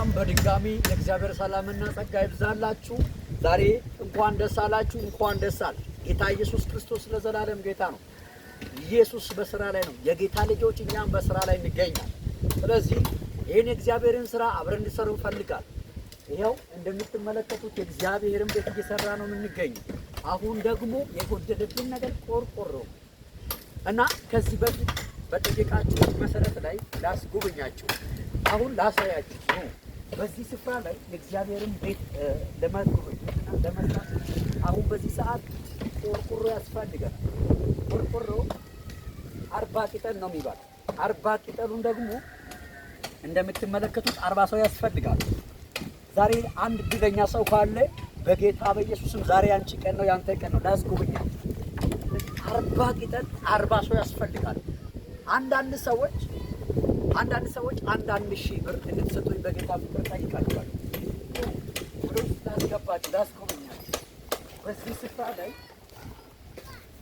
ሰላም በድጋሚ የእግዚአብሔር ሰላምና ጸጋ ይብዛላችሁ። ዛሬ እንኳን ደስ አላችሁ፣ እንኳን ደስ አለ። ጌታ ኢየሱስ ክርስቶስ ለዘላለም ጌታ ነው። ኢየሱስ በስራ ላይ ነው። የጌታ ልጆች እኛም በስራ ላይ እንገኛለን። ስለዚህ ይህን የእግዚአብሔርን ስራ አብረን እንድሰሩ እንፈልጋለን። ይኸው እንደምትመለከቱት የእግዚአብሔርን ቤት እየሰራ ነው የምንገኘው። አሁን ደግሞ የጎደለብን ነገር ቆርቆሮ እና ከዚህ በፊት በጠየቃችሁ መሰረት ላይ ላስጎበኛችሁ አሁን ላሳያችሁ ነው። በዚህ ስፍራ ላይ የእግዚአብሔርን ቤት ለማጎብኘትና ለመስራት አሁን በዚህ ሰዓት ቆርቆሮ ያስፈልጋል። ቆርቆሮ 40 ቅጠል ነው የሚባለው። 40 ቅጠሉን ደግሞ እንደምትመለከቱት 40 ሰው ያስፈልጋል። ዛሬ አንድ ድለኛ ሰው ካለ በጌታ በኢየሱስም ዛሬ አንቺ ቀን ነው፣ ያንተ ቀን ነው። ላስጎብኛችሁ 40 ቅጠል 40 ሰው ያስፈልጋል። አንዳንድ ሰዎች አንዳንድ ሺህ ብር እንድትሰጡኝ በጌታ ፍቅር ጠይቃችኋል። ወደ ውስጥ ላስገባችሁ ላስጎበኛችሁ። በዚህ ስፍራ ላይ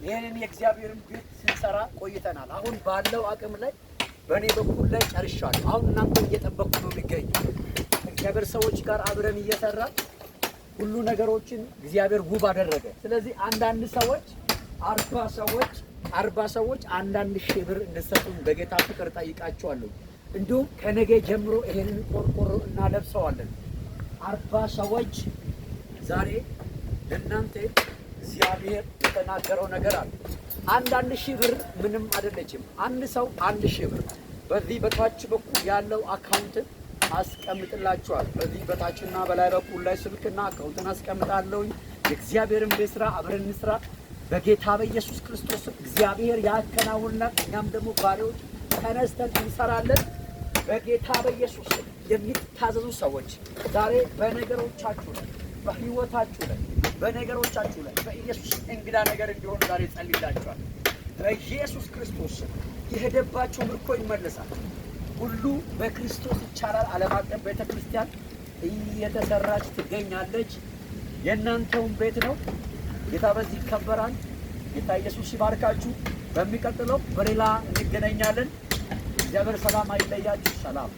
ይህንን የእግዚአብሔርን ቤት ስንሰራ ቆይተናል። አሁን ባለው አቅም ላይ በእኔ በኩል ላይ ጨርሻለሁ። አሁን እናንተ እየጠበቁ ነው የሚገኙ ከእግዚአብሔር ሰዎች ጋር አብረን እየሰራ ሁሉ ነገሮችን እግዚአብሔር ውብ አደረገ። ስለዚህ አንዳንድ ሰዎች 40 ሰዎች አንዳንድ ሺህ ብር እንድትሰጡኝ በጌታ ፍቅር ጠይቃችኋለሁ። እንዲሁም ከነገ ጀምሮ ይሄንን ቆርቆሮ እናለብሰዋለን። 40 ሰዎች ዛሬ ለእናንተ እግዚአብሔር የተናገረው ነገር አለ። አንዳንድ ሺህ ብር ምንም አይደለችም። አንድ ሰው 1 ሺህ ብር በዚህ በታች በኩል ያለው አካውንት አስቀምጥላችኋል። በዚህ በታችና በላይ በኩል ላይ ስልክና አካውንትን አስቀምጣለሁ። የእግዚአብሔርን ቤት ስራ አብረን እንስራ። በጌታ በኢየሱስ ክርስቶስ እግዚአብሔር ያከናውናል። እኛም ደግሞ ባሪያዎች ተነስተን እንሰራለን። በጌታ በኢየሱስ የሚታዘዙ ሰዎች ዛሬ በነገሮቻችሁ ላይ በህይወታችሁ ላይ በነገሮቻችሁ ላይ በኢየሱስ እንግዳ ነገር እንዲሆን ዛሬ ጸልይላችኋል። በኢየሱስ ክርስቶስ የሄደባችሁ ምርኮ ይመለሳል። ሁሉ በክርስቶስ ይቻላል። ዓለም አቀፍ ቤተክርስቲያን እየተሰራች ትገኛለች። የእናንተውን ቤት ነው። ጌታ በዚህ ይከበራል። ጌታ ኢየሱስ ይባርካችሁ። በሚቀጥለው በሌላ እንገናኛለን። እግዚአብሔር ሰላም አይለያችሁ። ሰላም